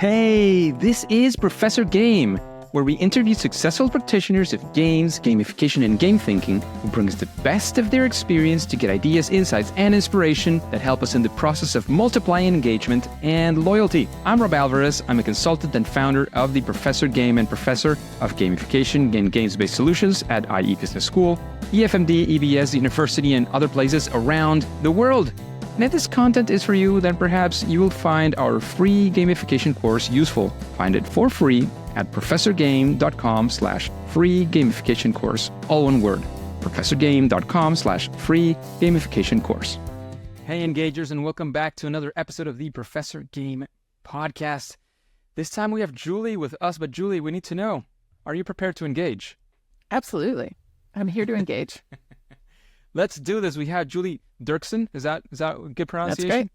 Hey, this is Professor Game, where we interview successful practitioners of games, gamification, and game thinking who bring us the best of their experience to get ideas, insights, and inspiration that help us in the process of multiplying engagement and loyalty. I'm Rob Alvarez. I'm a consultant and founder of the Professor Game and Professor of Gamification and Games-Based Solutions at IE Business School, EFMD, EBS University, and other places around the world. And if this content is for you, then perhaps you will find our free gamification course useful. Find it for free at professorgame.com/free gamification course. All one word, professorgame.com/free gamification course. Hey engagers, and welcome back to another episode of the Professor Game podcast. This time we have Julie with us, but Julie, we need to know, are you prepared to engage? Absolutely. I'm here to engage. Let's do this. We have Julie Dirksen. Is that a good pronunciation?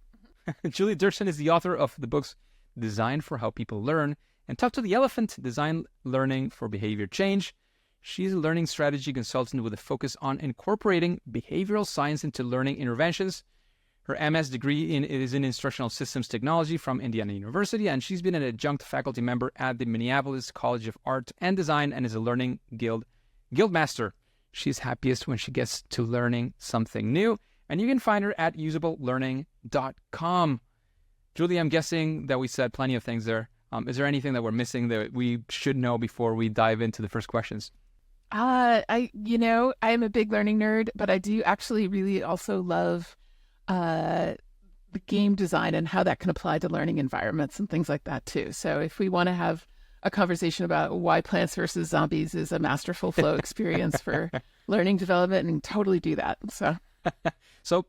That's great. Julie Dirksen is the author of the books Design for How People Learn and Talk to the Elephant, Design Learning for Behavior Change. She's a learning strategy consultant with a focus on incorporating behavioral science into learning interventions. Her MS degree is in Instructional Systems Technology from Indiana University, and she's been an adjunct faculty member at the Minneapolis College of Art and Design and is a Learning Guild Guildmaster. She's happiest when she gets to learning something new, and you can find her at usablelearning.com. Julie, I'm guessing that we said plenty of things there. Is there anything that we're missing that we should know before we dive into the first questions? I am a big learning nerd, but I do actually really also love the game design and how that can apply to learning environments and things like that too. So if we want to have a conversation about why Plants vs. Zombies is a masterful flow experience for learning development, and totally do that. So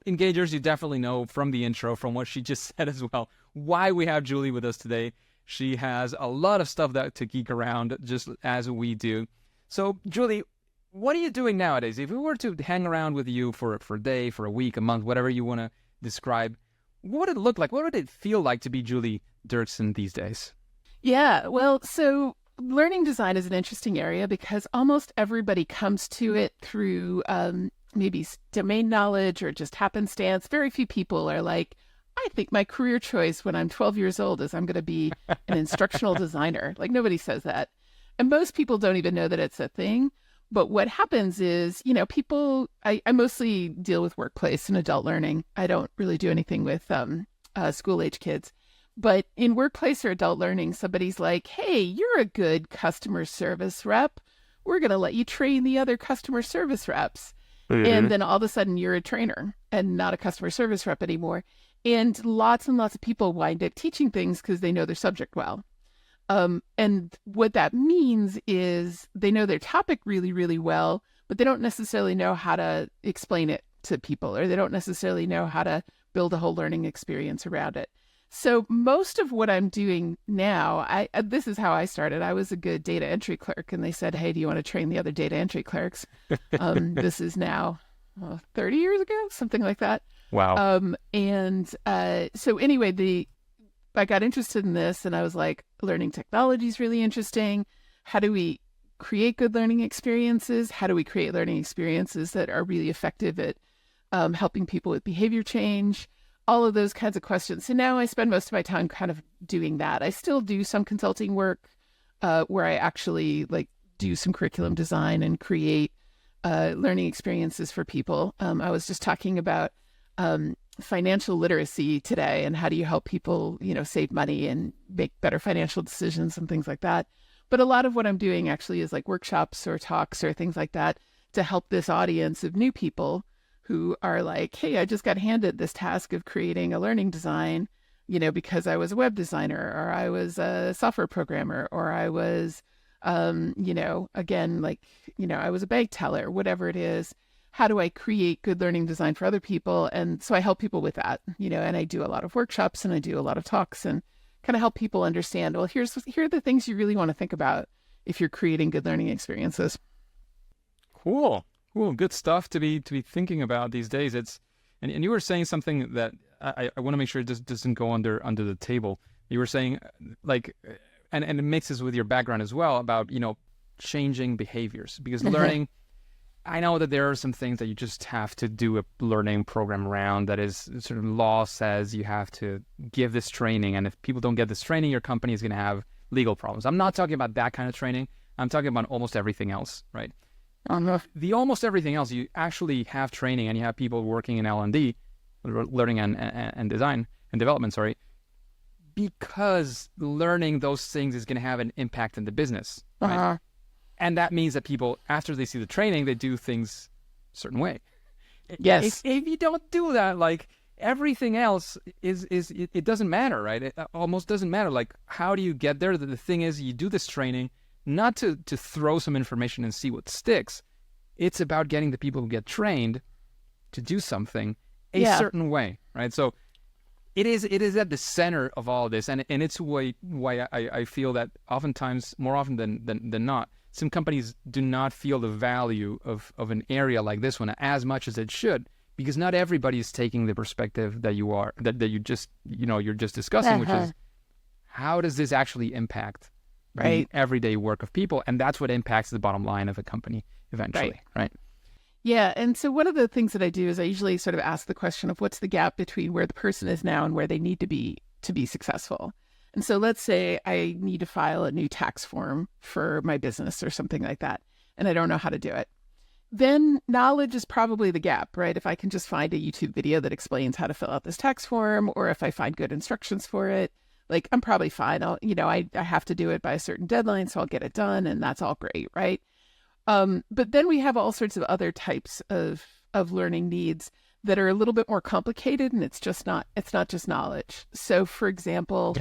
engagers, you definitely know from the intro, from what she just said as well, why we have Julie with us today. She has a lot of stuff to geek around, just as we do. So Julie, what are you doing nowadays? If we were to hang around with you for a day, for a week, a month, whatever you want to describe, what would it look like? What would it feel like to be Julie Dirksen these days? Yeah, well, so learning design is an interesting area because almost everybody comes to it through maybe domain knowledge or just happenstance. Very few people are like, I think my career choice when I'm 12 years old is I'm going to be an instructional designer. Like, nobody says that. And most people don't even know that it's a thing. But what happens is, I mostly deal with workplace and adult learning. I don't really do anything with school-age kids. But in workplace or adult learning, somebody's like, hey, you're a good customer service rep. We're going to let you train the other customer service reps. Mm-hmm. And then all of a sudden you're a trainer and not a customer service rep anymore. And lots of people wind up teaching things because they know their subject well. And what that means is they know their topic really, really well, but they don't necessarily know how to explain it to people, or they don't necessarily know how to build a whole learning experience around it. So most of what I'm doing now, this is how I started. I was a good data entry clerk, and they said, hey, do you want to train the other data entry clerks? This is now 30 years ago, something like that. Wow. So anyway, I got interested in this, and I was like, learning technology is really interesting. How do we create good learning experiences? How do we create learning experiences that are really effective at helping people with behavior change? All of those kinds of questions. So now I spend most of my time kind of doing that. I still do some consulting work where I actually do some curriculum design and create learning experiences for people. I was just talking about financial literacy today, and how do you help people, save money and make better financial decisions and things like that. But a lot of what I'm doing actually is like workshops or talks or things like that to help this audience of new people who are like, hey, I just got handed this task of creating a learning design, because I was a web designer, or I was a software programmer, or I was, I was a bank teller, whatever it is. How do I create good learning design for other people? And so I help people with that, and I do a lot of workshops and I do a lot of talks and kind of help people understand, well, here are the things you really want to think about if you're creating good learning experiences. Cool. Good stuff to be thinking about these days. And you were saying something that I want to make sure it just doesn't go under the table. You were saying and it mixes with your background as well about changing behaviors, because learning I know that there are some things that you just have to do a learning program around, that is sort of law says you have to give this training. And if people don't get this training, your company is going to have legal problems. I'm not talking about that kind of training. I'm talking about almost everything else, right? The almost everything else, you actually have training and you have people working in L&D, learning and design and development, sorry, because learning those things is going to have an impact in the business, right? And that means that people, after they see the training, they do things a certain way. Yes. If you don't do that, like everything else it doesn't matter, right? It almost doesn't matter. Like, how do you get there? The thing is, you do this training not to throw some information and see what sticks. It's about getting the people who get trained to do something a certain way, right? So it is at the center of all this, and it's why I feel that oftentimes, more often than not, some companies do not feel the value of an area like this one as much as it should, because not everybody is taking the perspective that you're just discussing, which is, how does this actually impact the everyday work of people? And that's what impacts the bottom line of a company eventually, right? Yeah. And so one of the things that I do is I usually sort of ask the question of what's the gap between where the person is now and where they need to be successful. And so let's say I need to file a new tax form for my business or something like that, and I don't know how to do it. Then knowledge is probably the gap, right? If I can just find a YouTube video that explains how to fill out this tax form, or if I find good instructions for it, like, I'm probably fine. I have to do it by a certain deadline, so I'll get it done, and that's all great, right? But then we have all sorts of other types of learning needs that are a little bit more complicated, and it's not just knowledge. So, for example,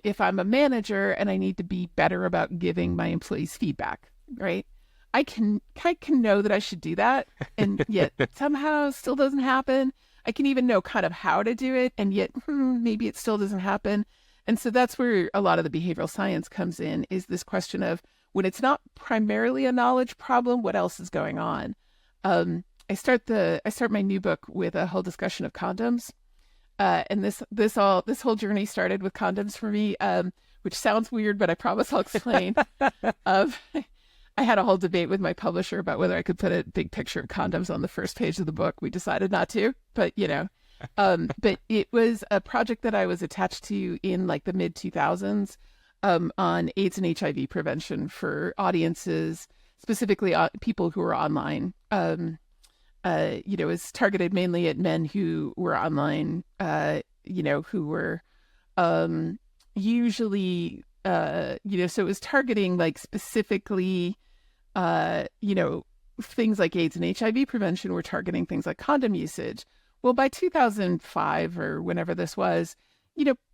if I'm a manager and I need to be better about giving my employees feedback, right? I can know that I should do that, and yet somehow still doesn't happen. I can even know kind of how to do it, and yet maybe it still doesn't happen. And so that's where a lot of the behavioral science comes in, is this question of, when it's not primarily a knowledge problem, what else is going on? I start my new book with a whole discussion of condoms. And this whole journey started with condoms for me, which sounds weird, but I promise I'll explain. I had a whole debate with my publisher about whether I could put a big picture of condoms on the first page of the book. We decided not to, but but it was a project that I was attached to in like the mid 2000s, on AIDS and HIV prevention for audiences, specifically people who were online. It was targeted mainly at men who were online, who were usually, so it was targeting like specifically, things like AIDS and HIV prevention. Were targeting things like condom usage. Well, by 2005 or whenever this was,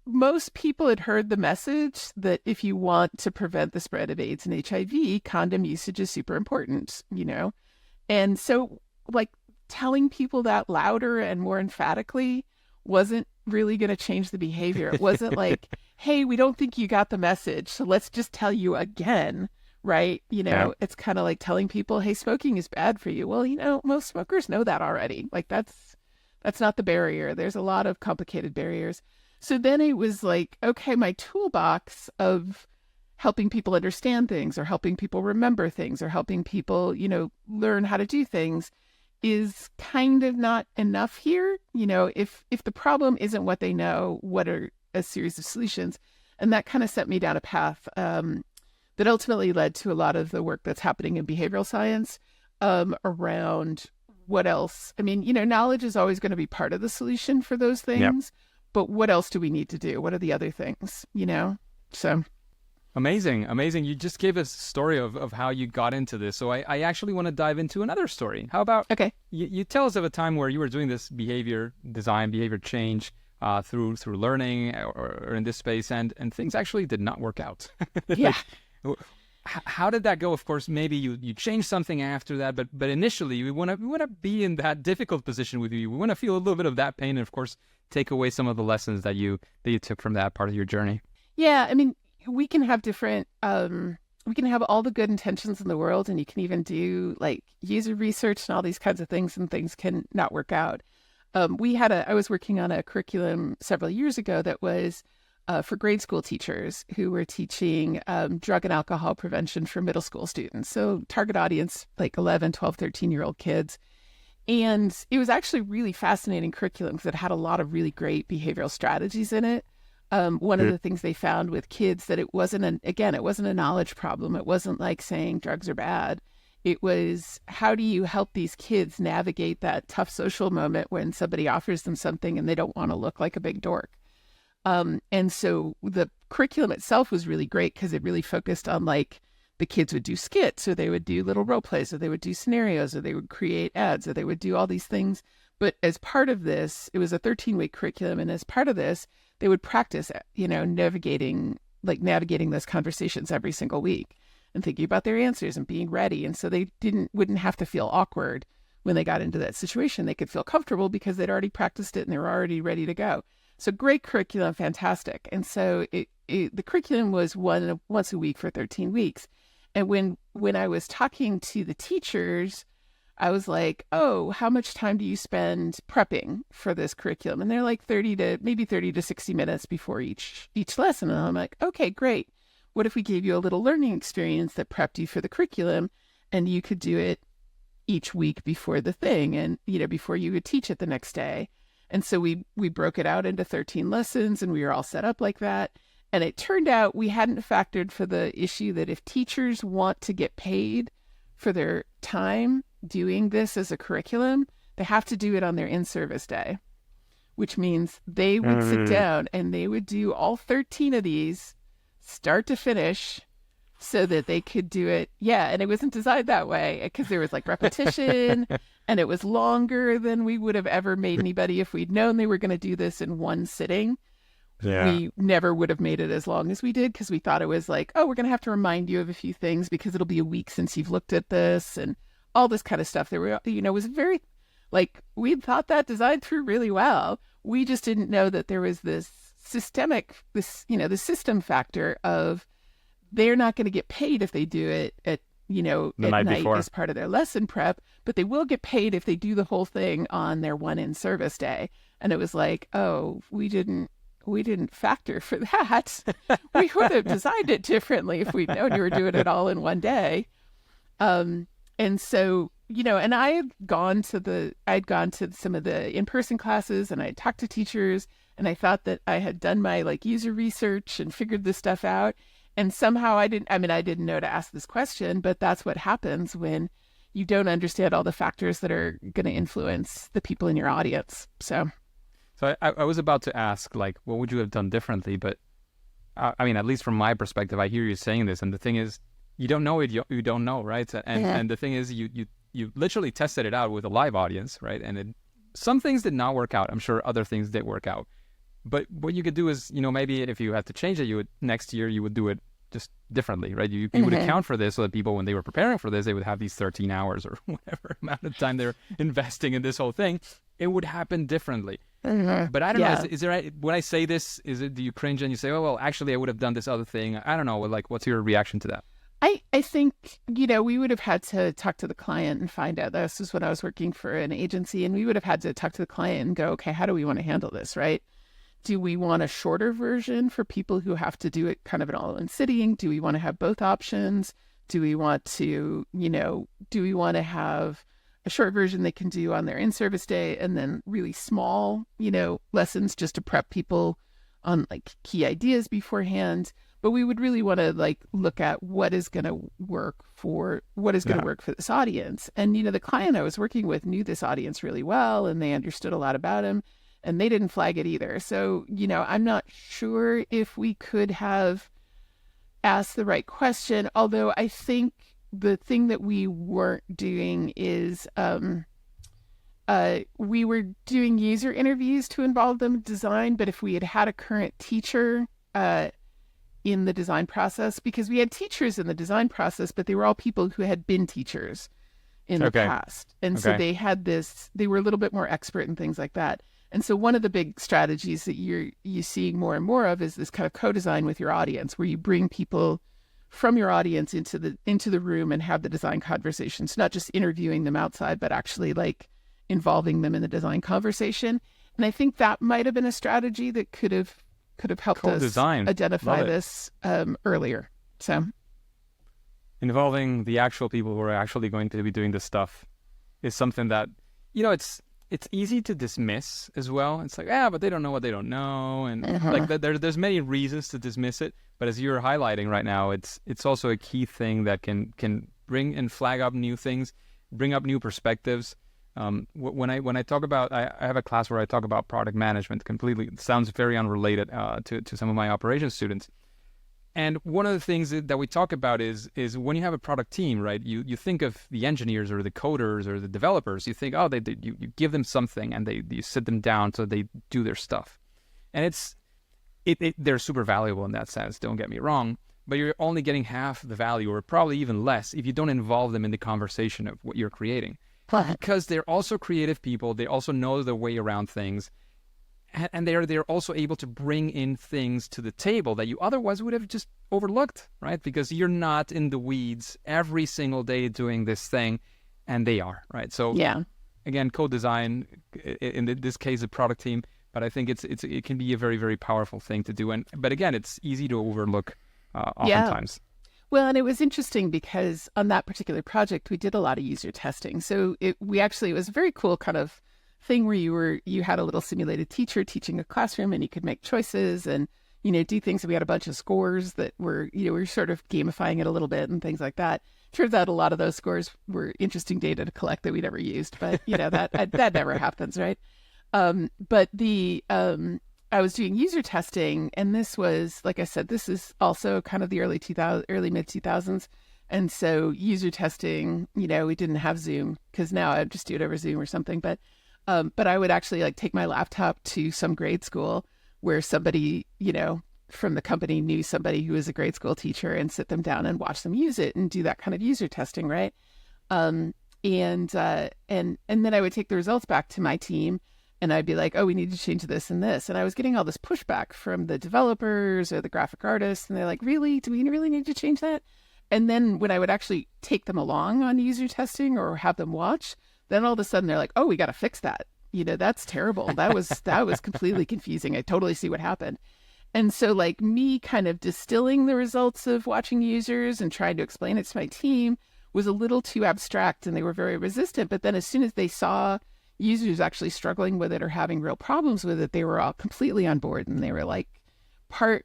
most people had heard the message that if you want to prevent the spread of AIDS and HIV, condom usage is super important, And so, like, telling people that louder and more emphatically wasn't really going to change the behavior. It wasn't like, hey, we don't think you got the message, so let's just tell you again, right? It's kind of like telling people, hey, smoking is bad for you. Well, most smokers know that already. Like, that's not the barrier. There's a lot of complicated barriers. So then it was like, okay, my toolbox of helping people understand things, or helping people remember things, or helping people, learn how to do things is kind of not enough here. If the problem isn't what they know, what are a series of solutions? And that kind of set me down a path that ultimately led to a lot of the work that's happening in behavioral science around what else. I mean, knowledge is always going to be part of the solution for those things. But what else do we need to do? What are the other things, So Amazing. You just gave us a story of how you got into this. So I actually want to dive into another story. How about you tell us of a time where you were doing this behavior design, behavior change through learning or in this space, and things actually did not work out. Yeah. How did that go? Of course, maybe you changed something after that, but initially we want to be in that difficult position with you. We want to feel a little bit of that pain, and of course, take away some of the lessons that you took from that part of your journey. Yeah, I mean, we can have different. We can have all the good intentions in the world, and you can even do like user research and all these kinds of things, and things can not work out. I was working on a curriculum several years ago that was for grade school teachers who were teaching drug and alcohol prevention for middle school students. So target audience, like 11, 12, 13-year-old kids. And it was actually really fascinating curriculum because it had a lot of really great behavioral strategies in it. One of the things they found with kids that it wasn't a knowledge problem. It wasn't like saying drugs are bad. It was, how do you help these kids navigate that tough social moment when somebody offers them something and they don't want to look like a big dork? And so the curriculum itself was really great because it really focused on, like, the kids would do skits, or they would do little role plays, or they would do scenarios, or they would create ads, or they would do all these things. But as part of this, it was a 13-week curriculum. And as part of this, they would practice, navigating those conversations every single week and thinking about their answers and being ready. And so they wouldn't have to feel awkward when they got into that situation. They could feel comfortable because they'd already practiced it and they were already ready to go. So great curriculum, fantastic. And so the curriculum was once a week for 13 weeks. And when I was talking to the teachers, I was like, oh, how much time do you spend prepping for this curriculum? And they're like 30 to 60 minutes before each lesson. And I'm like, okay, great. What if we gave you a little learning experience that prepped you for the curriculum, and you could do it each week before the thing, and before you would teach it the next day? And so we broke it out into 13 lessons, and we were all set up like that. And it turned out we hadn't factored for the issue that if teachers want to get paid for their time doing this as a curriculum, they have to do it on their in-service day, which means they would sit down and they would do all 13 of these start to finish so that they could do it. Yeah. And it wasn't designed that way because there was like repetition and it was longer than we would have ever made anybody if we'd known they were going to do this in one sitting. Yeah. We never would have made it as long as we did because we thought it was like, oh, we're going to have to remind you of a few things because it'll be a week since you've looked at this and all this kind of stuff. There were, was very, like, we thought that designed through really well. We just didn't know that there was this the system factor of they're not going to get paid if they do it at night before as part of their lesson prep, but they will get paid if they do the whole thing on their one in-service day. And it was like, oh, we didn't factor for that. We would have designed it differently if we'd known you were doing it all in one day. And so, and I'd gone to some of the in-person classes and I talked to teachers and I thought that I had done my user research and figured this stuff out. And somehow I didn't know to ask this question, but that's what happens when you don't understand all the factors that are going to influence the people in your audience. So I was about to ask, what would you have done differently? But at least from my perspective, I hear you saying this. And the thing is, you don't know it, you don't know, right? And the thing is, you literally tested it out with a live audience, right? And some things did not work out. I'm sure other things did work out. But what you could do is, maybe if you had to change it, next year you would do it just differently, right? You would account for this so that people, when they were preparing for this, they would have these 13 hours or whatever amount of time they're investing in this whole thing. It would happen differently. But I don't know, is there, when I say this, do you cringe and you say, oh, well, actually I would have done this other thing? I don't know, what's your reaction to that? I think, we would have had to talk to the client and find out. This is when I was working for an agency, and we would have had to talk to the client and go, okay, how do we want to handle this, right? Do we want a shorter version for people who have to do it kind of an all-in sitting? Do we want to have both options? Do we want to have a short version they can do on their in-service day and then really small, lessons just to prep people on key ideas beforehand? But we would really want to look at what is going to work for this audience. And, the client I was working with knew this audience really well and they understood a lot about him and they didn't flag it either. So, I'm not sure if we could have asked the right question, although I think the thing that we weren't doing is we were doing user interviews to involve them in design. But if we had had a current teacher in the design process, because we had teachers in the design process, but they were all people who had been teachers in the past. And so they were a little bit more expert in things like that. And so one of the big strategies that you see more and more of is this kind of co-design with your audience, where you bring people from your audience into the room and have the design conversations, not just interviewing them outside, but actually involving them in the design conversation. And I think that might have been a strategy that could have could have helped us Co-design. identify Love it. this earlier. So Involving the actual people who are actually going to be doing this stuff is something that, it's easy to dismiss as well. It's like, but they don't know what they don't know, and like there's many reasons to dismiss it. But as you're highlighting right now, it's also a key thing that can bring and flag up new things, bring up new perspectives. When I talk about, I have a class where I talk about product management. Completely, it sounds very unrelated to some of my operations students. And one of the things that we talk about is when you have a product team, right? You think of the engineers or the coders or the developers. You think, you give them something and you sit them down so they do their stuff, and they're super valuable in that sense. Don't get me wrong, but you're only getting half the value, or probably even less, if you don't involve them in the conversation of what you're creating. Because they're also creative people. They also know their way around things. And they're also able to bring in things to the table that you otherwise would have just overlooked, right? Because you're not in the weeds every single day doing this thing, and they are, right? So again, co-design, in this case, a product team, but I think it can be a very, very powerful thing to do. But again, it's easy to overlook oftentimes. Well, and it was interesting because on that particular project, we did a lot of user testing. So it was a very cool kind of thing where you had a little simulated teacher teaching a classroom, and you could make choices and do things. We had a bunch of scores that were we were sort of gamifying it a little bit and things like that. Turns out a lot of those scores were interesting data to collect that we never used, but that never happens, right? But I was doing user testing, and this was, like I said, this is also kind of the early mid 2000s. And so user testing, we didn't have Zoom, because now I'd just do it over Zoom or something. But I would actually take my laptop to some grade school where somebody, from the company knew somebody who was a grade school teacher, and sit them down and watch them use it and do that kind of user testing, right? And then I would take the results back to my team, and I'd be like, oh, we need to change this and this. And I was getting all this pushback from the developers or the graphic artists, and they're like, really? Do we really need to change that? And then when I would actually take them along on user testing or have them watch, then all of a sudden they're like, oh, we got to fix that. That's terrible. That was completely confusing. I totally see what happened. And so me kind of distilling the results of watching users and trying to explain it to my team was a little too abstract, and they were very resistant. But then as soon as they saw users actually struggling with it or having real problems with it, they were all completely on board, and they were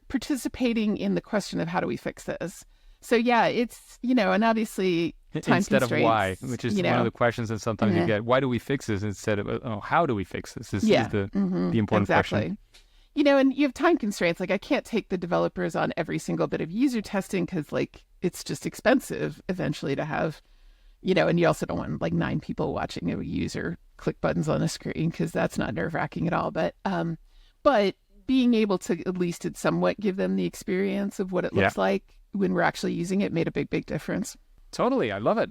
participating in the question of how do we fix this. So it's, and obviously time instead of why, constraints, which is one of the questions that sometimes you get. Why do we fix this instead of how do we fix this? This is the important question. And you have time constraints. I can't take the developers on every single bit of user testing because it's just expensive eventually to have, and you also don't want 9 people watching a user click buttons on a screen, because that's not nerve-wracking at all. But being able to at least somewhat give them the experience of what it looks like when we're actually using it made a big, big difference. Totally. I love it.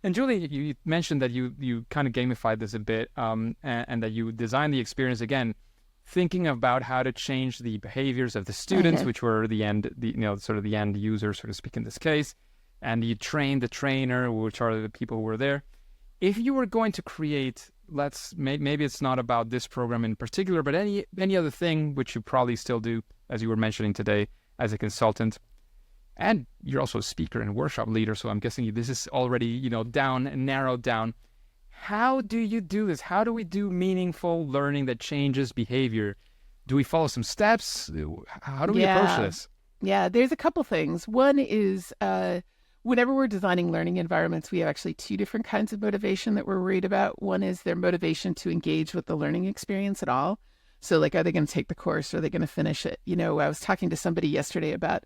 And Julie, you mentioned that you kind of gamified this a bit, and that you designed the experience, again, thinking about how to change the behaviors of the students, which were the end user, so to speak, in this case. And you trained the trainer, which are the people who were there. If you were going to create, maybe it's not about this program in particular, but any other thing, which you probably still do, as you were mentioning today, as a consultant, and you're also a speaker and workshop leader, so I'm guessing this is already, narrowed down. How do you do this? How do we do meaningful learning that changes behavior? Do we follow some steps? How do we approach this? Yeah, there's a couple things. One is whenever we're designing learning environments, we have actually 2 different kinds of motivation that we're worried about. One is their motivation to engage with the learning experience at all. So are they going to take the course, or are they going to finish it? I was talking to somebody yesterday about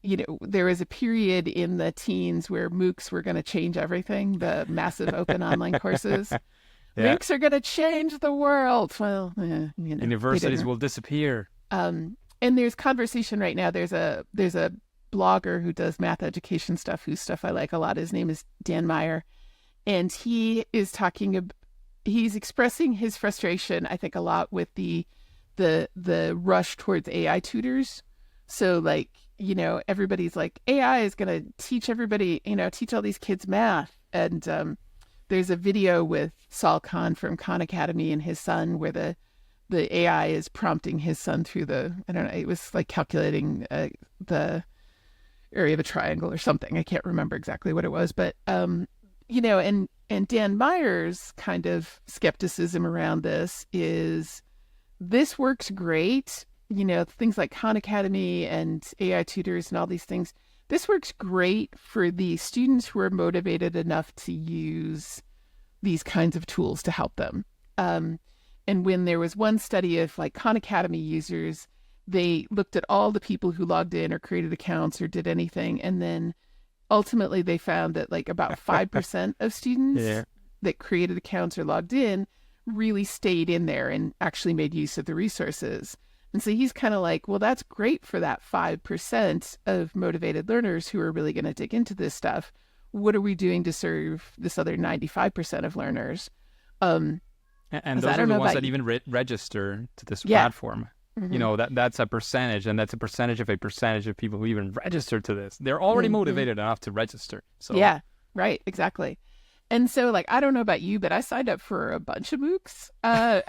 there was a period in the teens where MOOCs were going to change everything, the massive open online courses. MOOCs are going to change the world. Well, universities will disappear. And there's conversation right now. There's a blogger who does math education stuff, whose stuff I like a lot. His name is Dan Meyer. And he is he's expressing his frustration, I think, a lot with the rush towards AI tutors. So everybody's like, AI is going to teach everybody, teach all these kids math. And there's a video with Saul Khan from Khan Academy and his son where the AI is prompting his son through I don't know, it was like calculating the area of a triangle or something. I can't remember exactly what it was, but, and Dan Meyer's kind of skepticism around this works great. Things like Khan Academy and AI tutors and all these things. This works great for the students who are motivated enough to use these kinds of tools to help them. And when there was one study of like Khan Academy users, they looked at all the people who logged in or created accounts or did anything. And then ultimately they found that like about 5% of students that created accounts or logged in really stayed in there and actually made use of the resources. And so he's kind of like, well, that's great for that 5% of motivated learners who are really going to dig into this stuff. What are we doing to serve this other 95% of learners? And those are the ones that even register to this platform. Mm-hmm. That's a percentage, and that's a percentage of people who even register to this. They're already motivated enough to register. So yeah, right, exactly. And so, like, I don't know about you, but I signed up for a bunch of MOOCs. I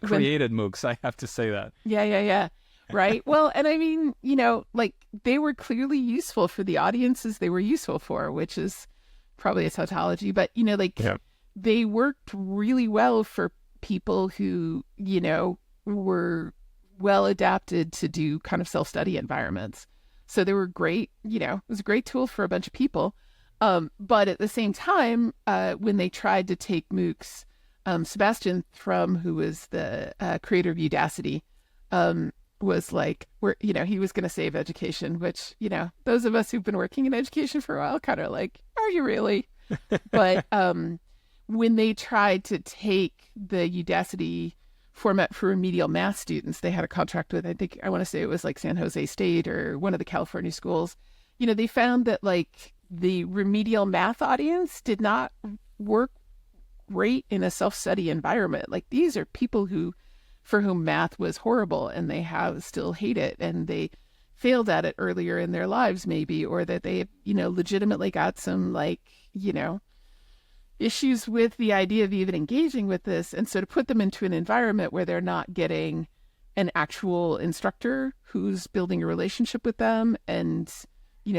created MOOCs. I have to say that. Yeah. Right. Well, and I mean, like they were clearly useful for the audiences they were useful for, which is probably a tautology, but they worked really well for people who, were well adapted to do kind of self-study environments. So they were great, it was a great tool for a bunch of people. But at the same time, when they tried to take MOOCs, Sebastian Thrum, who was the creator of Udacity, was like, he was going to save education, which, those of us who've been working in education for a while kind of like, are you really? But when they tried to take the Udacity format for remedial math students, they had a contract with, I want to say it was like San Jose State or one of the California schools. They found that like the remedial math audience did not work great in a self-study environment. Like these are people for whom math was horrible and they still hate it, and they failed at it earlier in their lives maybe, or that they, legitimately got some issues with the idea of even engaging with this. And so to put them into an environment where they're not getting an actual instructor who's building a relationship with them and,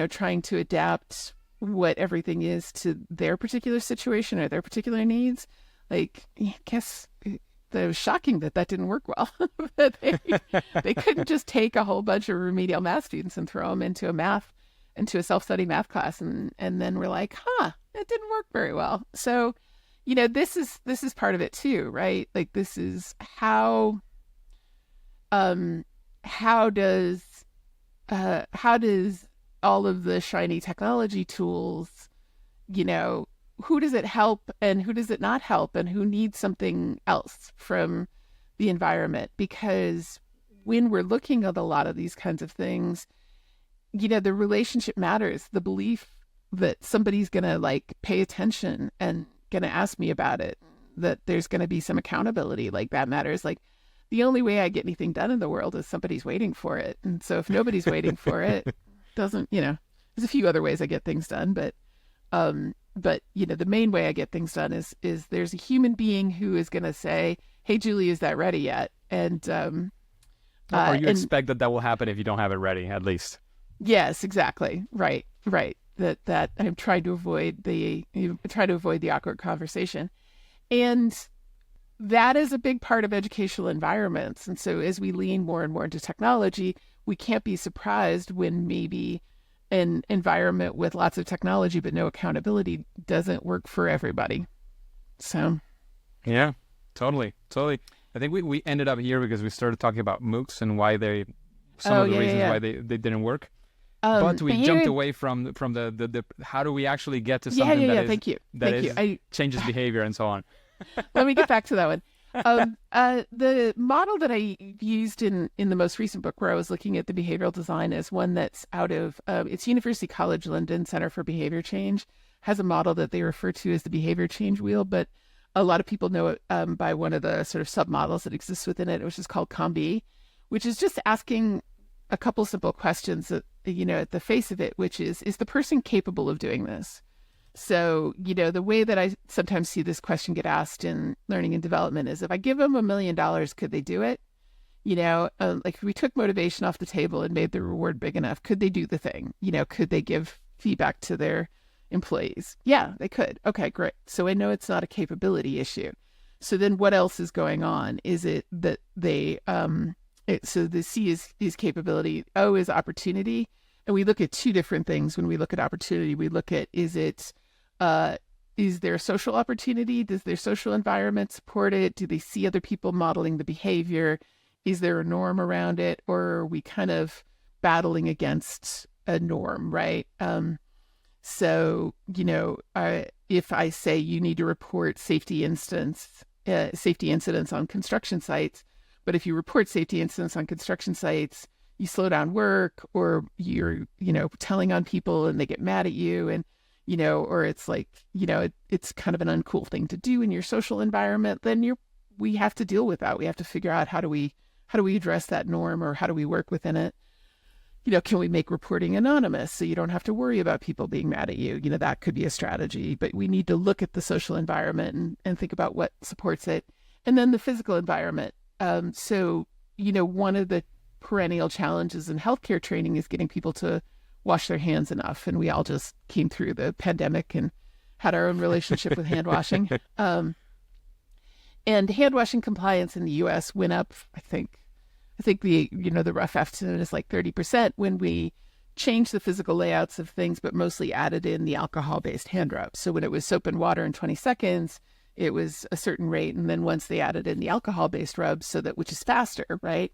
trying to adapt what everything is to their particular situation or their particular needs, like, I guess it was shocking that didn't work well. That they couldn't just take a whole bunch of remedial math students and throw them into a self-study math class. And then we're like, it didn't work very well. So, this is part of it too, right? Like this is how does all of the shiny technology tools, who does it help and who does it not help, and who needs something else from the environment? Because when we're looking at a lot of these kinds of things, the relationship matters. The belief that somebody's going to like pay attention and going to ask me about it, that there's going to be some accountability, like that matters. Like the only way I get anything done in the world is somebody's waiting for it. And so if nobody's waiting for it, doesn't, there's a few other ways I get things done, but the main way I get things done is there's a human being who is going to say, hey, Julie, is that ready yet? And, or you expect that will happen if you don't have it ready, at least. Yes, exactly. Right. That I'm trying to avoid the awkward conversation. And that is a big part of educational environments. And so as we lean more and more into technology, we can't be surprised when maybe an environment with lots of technology but no accountability doesn't work for everybody. So yeah, totally. I think we ended up here because we started talking about MOOCs and why some of the reasons why they didn't work. But we jumped away from the how do we actually get to something that changes behavior and so on. Let me get back to that one. The model that I used in the most recent book where I was looking at the behavioral design is one that's out of, it's University College London Center for Behavior Change, has a model that they refer to as the behavior change wheel, but a lot of people know it by one of the sort of submodels that exists within it, which is called COM-B, which is just asking a couple simple questions that, at the face of it, which is the person capable of doing this? So, the way that I sometimes see this question get asked in learning and development is, if I give them $1 million, could they do it? Like if we took motivation off the table and made the reward big enough, could they do the thing? Could they give feedback to their employees? Yeah, they could. Okay, great. So I know it's not a capability issue. So then what else is going on? Is it that they, so the C is capability, O is opportunity. And we look at two different things when we look at opportunity. We look at, is there social opportunity? Does their social environment support it? Do they see other people modeling the behavior? Is there a norm around it? Or are we kind of battling against a norm, right? So, if I say you need to report safety incidents on construction sites, but if you report safety incidents on construction sites, you slow down work, or you're, telling on people and they get mad at you, and, or it's like, it's kind of an uncool thing to do in your social environment, then we have to deal with that. We have to figure out how do we address that norm, or how do we work within it? Can we make reporting anonymous so you don't have to worry about people being mad at you? That could be a strategy, but we need to look at the social environment and think about what supports it. And then the physical environment. So, one of the perennial challenges in healthcare training is getting people to wash their hands enough. And we all just came through the pandemic and had our own relationship with hand washing. And hand washing compliance in the US went up, I think the rough estimate is like 30% when we changed the physical layouts of things, but mostly added in the alcohol-based hand rub. So when it was soap and water in 20 seconds, it was a certain rate. And then once they added in the alcohol-based rubs, which is faster, right?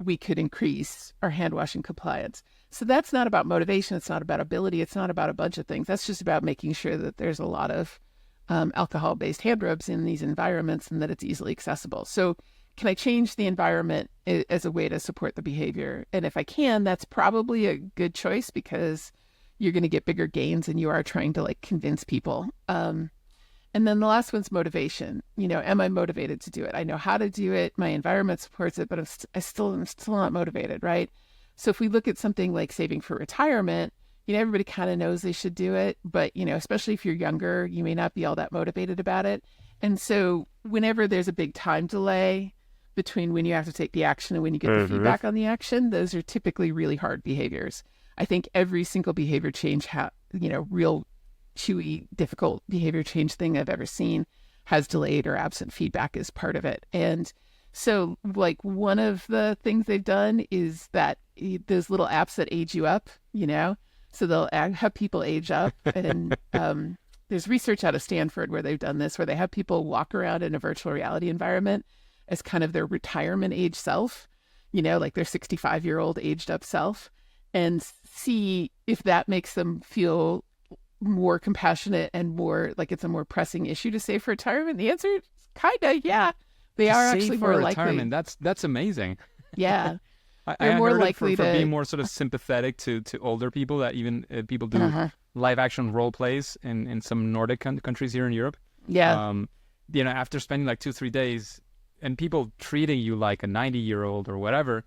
We could increase our hand washing compliance. So that's not about motivation. It's not about ability. It's not about a bunch of things. That's just about making sure that there's a lot of alcohol-based hand rubs in these environments and that it's easily accessible. So can I change the environment as a way to support the behavior? And if I can, that's probably a good choice, because you're going to get bigger gains and you are trying to convince people. And then the last one's motivation. Am I motivated to do it? I know how to do it. My environment supports it, but I'm still not motivated, right? So if we look at something like saving for retirement, everybody kind of knows they should do it, but, especially if you're younger, you may not be all that motivated about it. And so whenever there's a big time delay between when you have to take the action and when you get the feedback on the action, those are typically really hard behaviors. I think every single behavior change, real chewy, difficult behavior change thing I've ever seen has delayed or absent feedback as part of it. And so one of the things they've done is that those little apps that age you up, so they'll have people age up. And there's research out of Stanford where they've done this, where they have people walk around in a virtual reality environment as kind of their retirement age self, like their 65-year-old aged up self, and see if that makes them feel more compassionate and more like it's a more pressing issue to save for retirement. The answer is kind of, yeah. They are actually more likely. That's amazing. Yeah. They're more heard likely for to being more sort of sympathetic to older people, that even people do live action role plays in some Nordic countries here in Europe. Yeah. After spending 2-3 days and people treating you like a 90-year-old or whatever,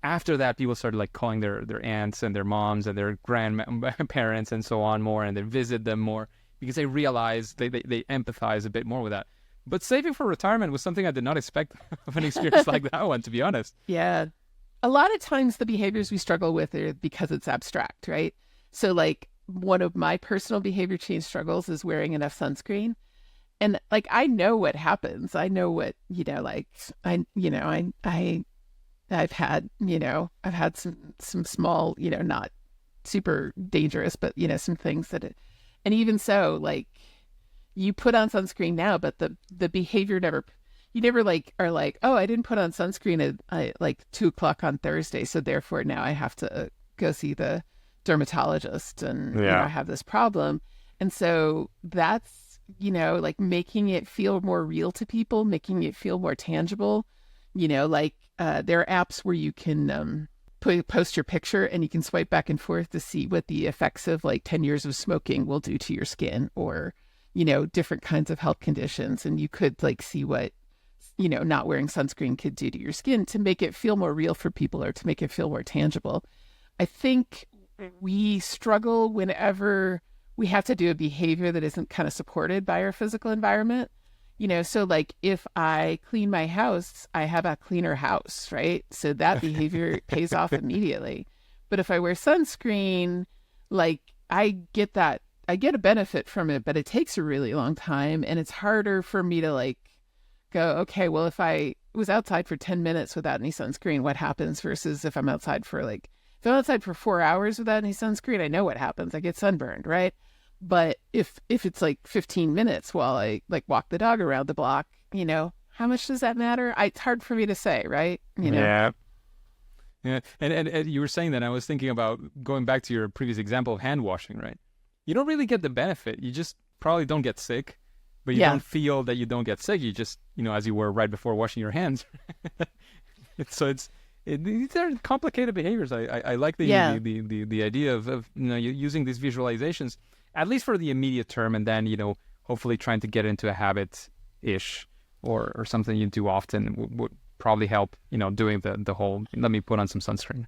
after that, people started calling their aunts and their moms and their grandparents and so on more, and they visit them more because they realize they empathize a bit more with that. But saving for retirement was something I did not expect of an experience like that one, to be honest. Yeah. A lot of times the behaviors we struggle with are because it's abstract, right? So one of my personal behavior change struggles is wearing enough sunscreen. And I know what happens. I know what, I've had some small, not super dangerous, but, some things and even so, you put on sunscreen now, but the behavior you never are oh, I didn't put on sunscreen at 2:00 on Thursday, so therefore now I have to go see the dermatologist and I have this problem. And so that's, making it feel more real to people, making it feel more tangible. There are apps where you can post your picture and you can swipe back and forth to see what the effects of 10 years of smoking will do to your skin, or, different kinds of health conditions. And you could see what, not wearing sunscreen could do to your skin to make it feel more real for people, or to make it feel more tangible. I think we struggle whenever we have to do a behavior that isn't kind of supported by our physical environment. So like if I clean my house, I have a cleaner house, right? So that behavior pays off immediately. But if I wear sunscreen, like I get a benefit from it, but it takes a really long time. And it's harder for me to like go, okay, well, if I was outside for 10 minutes without any sunscreen, what happens versus if I'm outside for 4 hours without any sunscreen, I know what happens. I get sunburned, right? But if it's like 15 minutes while I like walk the dog around the block, how much does that matter? It's hard for me to say, right? Yeah. Yeah. And you were saying that, I was thinking about going back to your previous example of hand washing, right? You don't really get the benefit. You just probably don't get sick, but you don't feel that you don't get sick. You just, as you were right before washing your hands. These are complicated behaviors. I like the idea of using these visualizations, at least for the immediate term, and then hopefully trying to get into a habit-ish or something you do often would probably help. Doing the whole let me put on some sunscreen.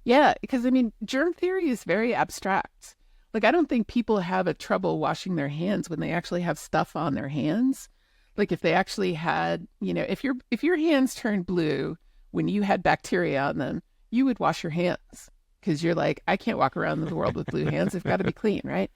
Yeah, because germ theory is very abstract. Like I don't think people have a trouble washing their hands when they actually have stuff on their hands. Like if they actually had, if your hands turned blue when you had bacteria on them, you would wash your hands because you're like, I can't walk around the world with blue hands. They've got to be clean, right?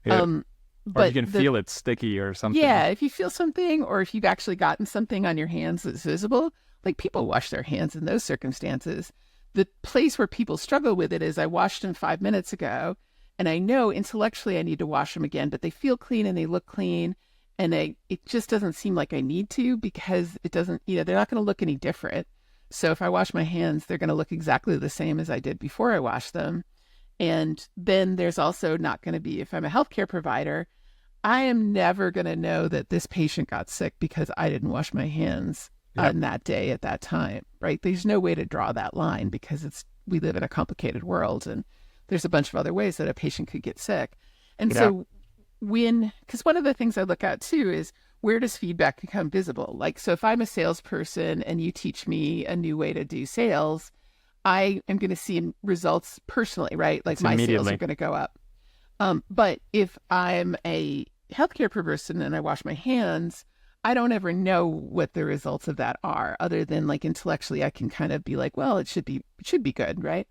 Yeah. But you can feel it sticky or something. Yeah, if you feel something or if you've actually gotten something on your hands that's visible, like people wash their hands in those circumstances. The place where people struggle with it is I washed them 5 minutes ago and I know intellectually I need to wash them again, but they feel clean and they look clean. And it just doesn't seem like I need to because it doesn't, they're not going to look any different. So if I wash my hands, they're going to look exactly the same as I did before I washed them. And then there's also not going to be, if I'm a healthcare provider, I am never going to know that this patient got sick because I didn't wash my hands on that day at that time, right? There's no way to draw that line because we live in a complicated world and there's a bunch of other ways that a patient could get sick. And so because one of the things I look at too is where does feedback become visible? Like, so if I'm a salesperson and you teach me a new way to do sales, I am going to see results personally, right? Like my sales are going to go up. But if I'm a healthcare person and I wash my hands, I don't ever know what the results of that are other than like intellectually, I can kind of be like, well, it should be good. Right.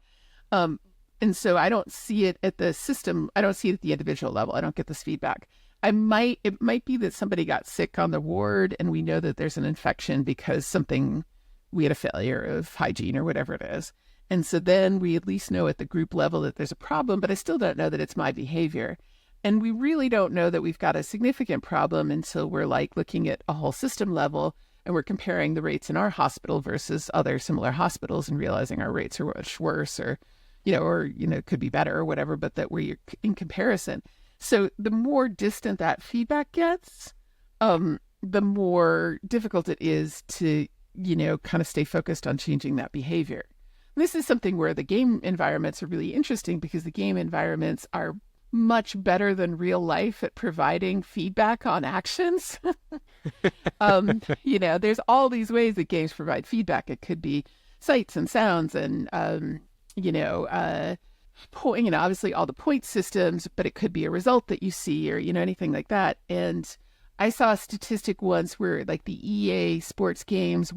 And so I don't see it at the system. I don't see it at the individual level. I don't get this feedback. It might be that somebody got sick on the ward and we know that there's an infection because we had a failure of hygiene or whatever it is. And so then we at least know at the group level that there's a problem, but I still don't know that it's my behavior. And we really don't know that we've got a significant problem until we're like looking at a whole system level and we're comparing the rates in our hospital versus other similar hospitals and realizing our rates are much worse or could be better or whatever, but that we're in comparison. So the more distant that feedback gets, the more difficult it is to, kind of stay focused on changing that behavior. And this is something where the game environments are really interesting because the game environments are much better than real life at providing feedback on actions. There's all these ways that games provide feedback. It could be sights and sounds and, obviously all the point systems, but it could be a result that you see or, anything like that. And I saw a statistic once where like the EA sports games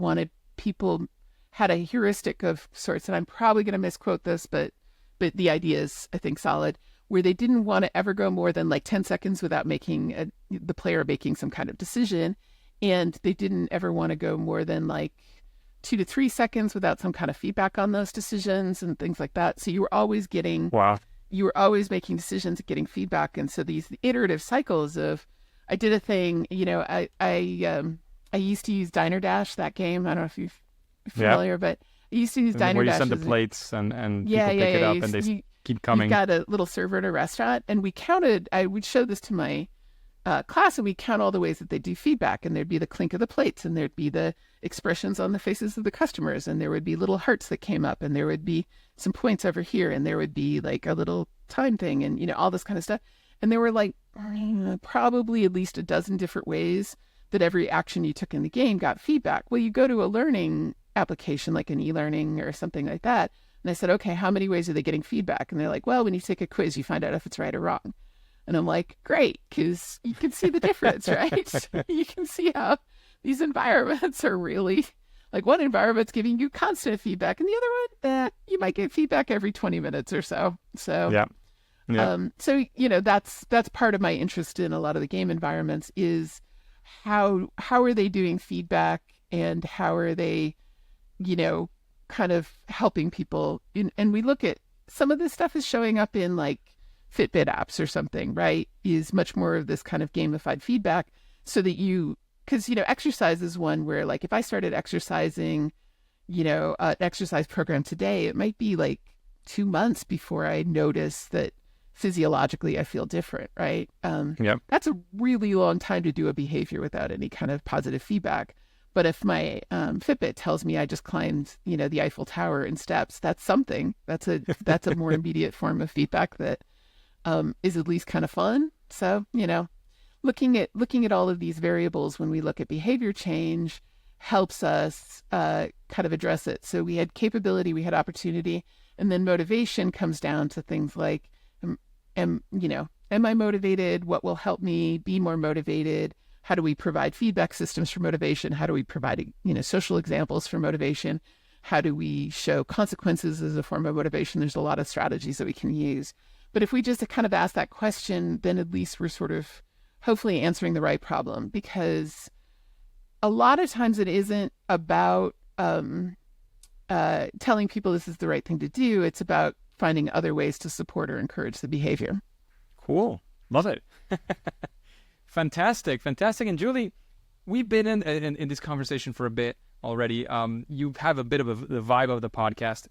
had a heuristic of sorts, and I'm probably going to misquote this, but the idea is, I think, solid, where they didn't want to ever go more than like 10 seconds without the player making some kind of decision. And they didn't ever want to go more than like 2 to 3 seconds without some kind of feedback on those decisions and things like that. So you were always making decisions and getting feedback. And so these iterative cycles of, I did a thing, I used to use Diner Dash, that game. I don't know if you're familiar, but I used to use Diner Dash. Where you send the plates and people pick it up and they keep coming. You've got a little server at a restaurant, and I would show this to my class, and we count all the ways that they do feedback, and there'd be the clink of the plates, and there'd be the expressions on the faces of the customers, and there would be little hearts that came up, and there would be some points over here, and there would be like a little time thing, and all this kind of stuff. And there were like probably at least a dozen different ways that every action you took in the game got feedback. Well, you go to a learning application like an e-learning or something like that, and I said, okay, how many ways are they getting feedback? And they're like, well, when you take a quiz, you find out if it's right or wrong. And I'm like, great, because you can see the difference, right? You can see how these environments are really, like one environment's giving you constant feedback and the other one, you might get feedback every 20 minutes or so. So, so, that's part of my interest in a lot of the game environments is how are they doing feedback and how are they, kind of helping people. And we look at some of this stuff is showing up in like Fitbit apps or something, right? Is much more of this kind of gamified feedback so that because, exercise is one where like if I started exercising, an exercise program today, it might be like 2 months before I notice that physiologically I feel different, right? That's a really long time to do a behavior without any kind of positive feedback. But if my Fitbit tells me I just climbed, the Eiffel Tower in steps, that's something. That's a more immediate form of feedback that is at least kind of fun. So, looking at all of these variables when we look at behavior change helps us kind of address it. So we had capability, we had opportunity, and then motivation comes down to things like, am I motivated? What will help me be more motivated? How do we provide feedback systems for motivation? How do we provide, social examples for motivation? How do we show consequences as a form of motivation? There's a lot of strategies that we can use. But if we just kind of ask that question, then at least we're sort of hopefully answering the right problem, because a lot of times it isn't about telling people this is the right thing to do. It's about finding other ways to support or encourage the behavior. Cool. Love it. Fantastic. And Julie, we've been in this conversation for a bit already. You have a bit of the vibe of the podcast.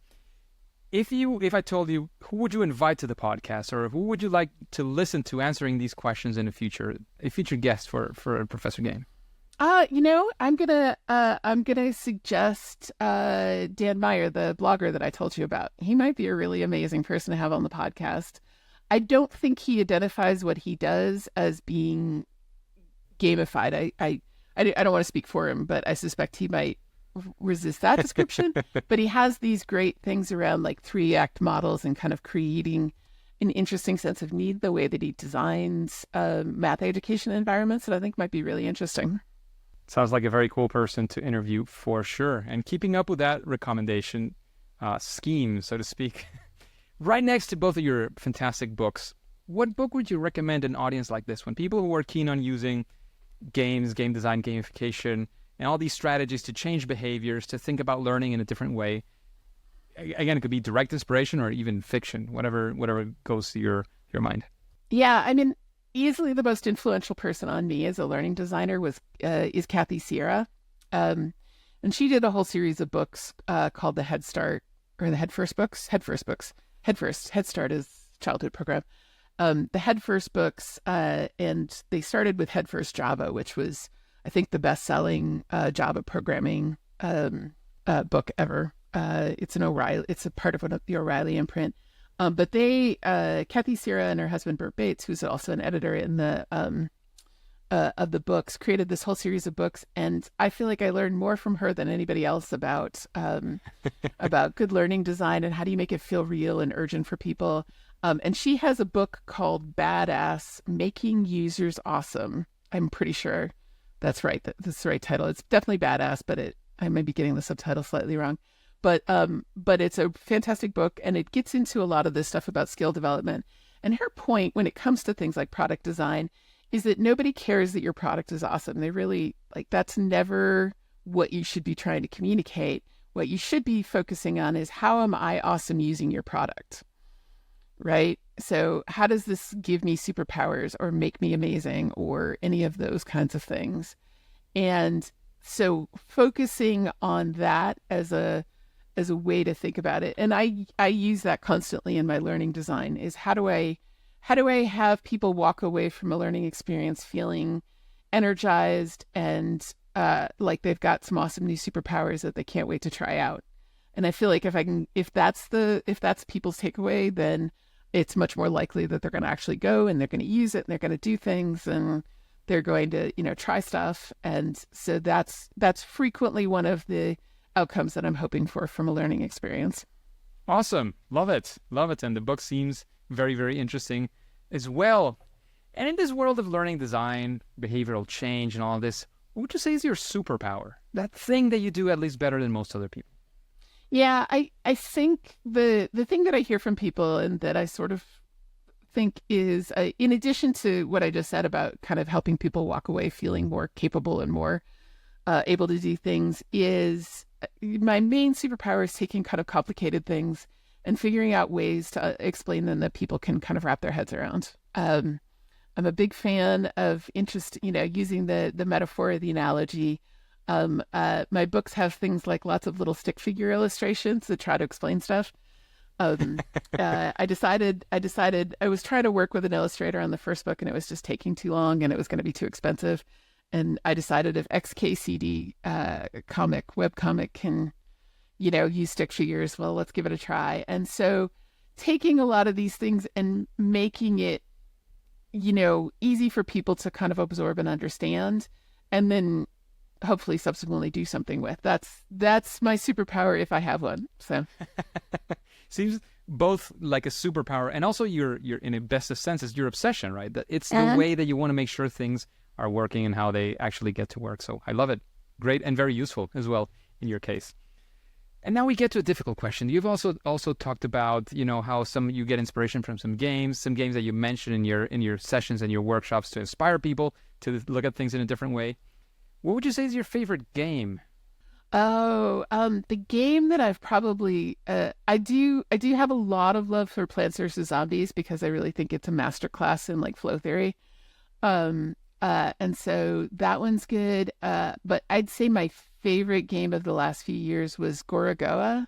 If I told you, who would you invite to the podcast, or who would you like to listen to answering these questions in the future, a future guest for Professor Game? I'm gonna suggest Dan Meyer, the blogger that I told you about. He might be a really amazing person to have on the podcast. I don't think he identifies what he does as being gamified. I don't want to speak for him, but I suspect he might resist that description. But he has these great things around like 3-act models and kind of creating an interesting sense of need, the way that he designs math education environments, that I think might be really interesting. Sounds like a very cool person to interview for sure. And keeping up with that recommendation scheme, so to speak, right next to both of your fantastic books, what book would you recommend an audience like this, when people who are keen on using games, game design, gamification, and all these strategies to change behaviors, to think about learning in a different way? Again, it could be direct inspiration or even fiction, whatever goes to your mind. Yeah, I mean, easily the most influential person on me as a learning designer is Kathy Sierra. And she did a whole series of books called the Head Start, or the Head First books. Head Start is childhood program. The Head First books, and they started with Head First Java, which was, I think, the best-selling Java programming book ever. It's a part of the O'Reilly imprint. But Kathy Sierra and her husband Bert Bates, who's also an editor in the of the books, created this whole series of books, and I feel like I learned more from her than anybody else about good learning design and how do you make it feel real and urgent for people. And she has a book called Badass: Making Users Awesome. I'm pretty sure that's right. That's the right title. It's definitely Badass, but I may be getting the subtitle slightly wrong. But it's a fantastic book, and it gets into a lot of this stuff about skill development. And her point when it comes to things like product design is that nobody cares that your product is awesome. They really, that's never what you should be trying to communicate. What you should be focusing on is, how am I awesome using your product, right? So how does this give me superpowers or make me amazing or any of those kinds of things? And so focusing on that as a way to think about it. And I use that constantly in my learning design, is how do I have people walk away from a learning experience feeling energized and like they've got some awesome new superpowers that they can't wait to try out. And I feel like if that's people's takeaway, then it's much more likely that they're going to actually go and they're going to use it and they're going to do things and they're going to, try stuff. And so that's frequently one of the outcomes that I'm hoping for from a learning experience. Awesome. Love it. And the book seems very, very interesting as well. And in this world of learning design, behavioral change, and all this, what would you say is your superpower? That thing that you do at least better than most other people? Yeah, I think the thing that I hear from people and that I sort of think is, in addition to what I just said about kind of helping people walk away feeling more capable and more able to do things, is my main superpower is taking kind of complicated things and figuring out ways to explain them that people can kind of wrap their heads around. I'm a big fan of using the metaphor, the analogy. My books have things like lots of little stick figure illustrations that try to explain stuff. I decided I was trying to work with an illustrator on the first book and it was just taking too long and it was going to be too expensive. And I decided if XKCD webcomic can, use stick figures, well, let's give it a try. And so taking a lot of these things and making it, easy for people to kind of absorb and understand, and then hopefully subsequently do something with. That's my superpower if I have one. So seems both like a superpower and also your in a best of senses, your obsession, right? That it's the way that you want to make sure things are working and how they actually get to work. So I love it. Great and very useful as well in your case. And now we get to a difficult question. You've also talked about, how you get inspiration from some games that you mentioned in your sessions and your workshops to inspire people to look at things in a different way. What would you say is your favorite game? Oh, the game that I've probably I do have a lot of love for Plants vs. Zombies because I really think it's a masterclass in like flow theory. And so that one's good. But I'd say my favorite game of the last few years was Gorogoa.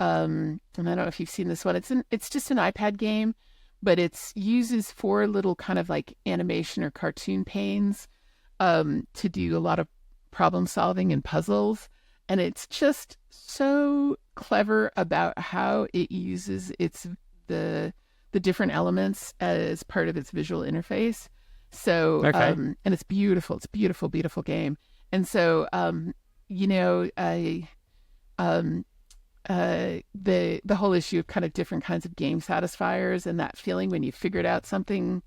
And I don't know if you've seen this one. It's just an iPad game, but it uses 4 little kind of like animation or cartoon panes to do a lot of problem solving and puzzles. And it's just so clever about how it uses the different elements as part of its visual interface. So, okay. And it's beautiful. It's a beautiful, beautiful game. And so, the whole issue of kind of different kinds of game satisfiers and that feeling when you figured out something,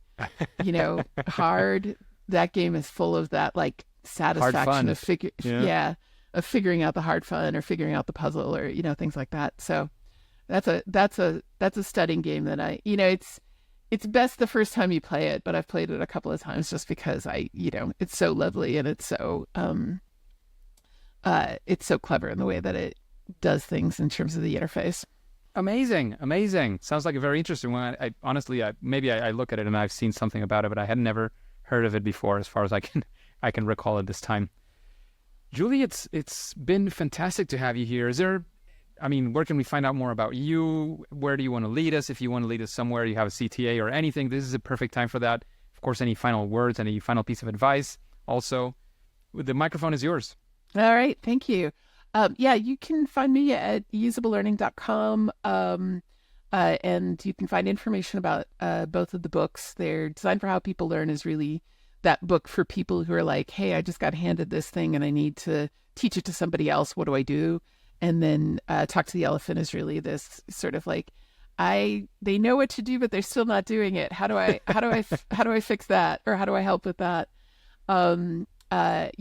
hard, that game is full of that like satisfaction of figuring out the hard fun or figuring out the puzzle or, things like that. So that's a stunning game that it's best the first time you play it, but I've played it a couple of times just because it's so lovely and it's so clever in the way that it does things in terms of the interface. Amazing. Sounds like a very interesting one. I honestly, maybe I look at it and I've seen something about it, but I had never heard of it before as far as I can recall at this time. Julie, it's been fantastic to have you here. Where can we find out more about you? Where do you want to lead us? If you want to lead us somewhere, you have a CTA or anything, this is a perfect time for that. Of course, any final words, any final piece of advice also. The microphone is yours. All right. Thank you. You can find me at usablelearning.com. And you can find information about both of the books. They're Designed for How People Learn is really that book for people who are like, hey, I just got handed this thing and I need to teach it to somebody else. What do I do? And then Talk to the Elephant is really this sort of like, they know what to do, but they're still not doing it. How do I fix that? Or how do I help with that? You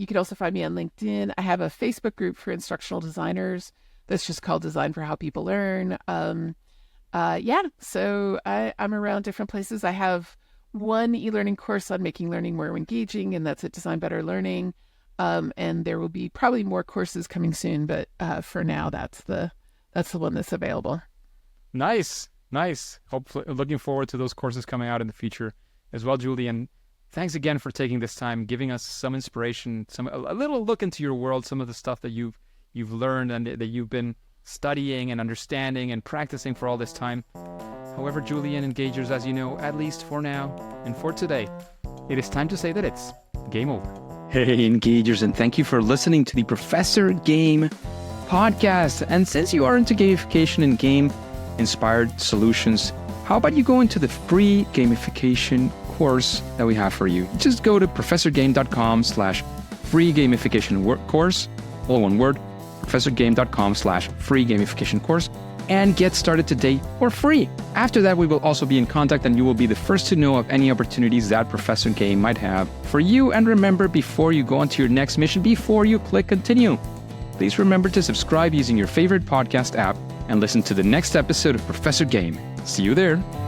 can also find me on LinkedIn. I have a Facebook group for instructional designers that's just called Design for How People Learn. So I'm around different places. I have one e-learning course on making learning more engaging, and that's at Design Better Learning. And there will be probably more courses coming soon, but for now, that's the one that's available. Nice. Hopefully, looking forward to those courses coming out in the future as well, Julie. And thanks again for taking this time, giving us some inspiration, a little look into your world, some of the stuff that you've learned and that you've been studying and understanding and practicing for all this time. However, Julie and Engagers, as you know, at least for now and for today, it is time to say that it's game over. Hey, Engagers, and thank you for listening to the Professor Game podcast. And since you are into gamification and game-inspired solutions, how about you go into the free gamification course that we have for you? Just go to professorgame.com/free gamification course, all one word, professorgame.com/free gamification course. and get started today for free. After that, we will also be in contact and you will be the first to know of any opportunities that Professor Game might have for you. And remember, before you go on to your next mission, before you click continue, please remember to subscribe using your favorite podcast app and listen to the next episode of Professor Game. See you there.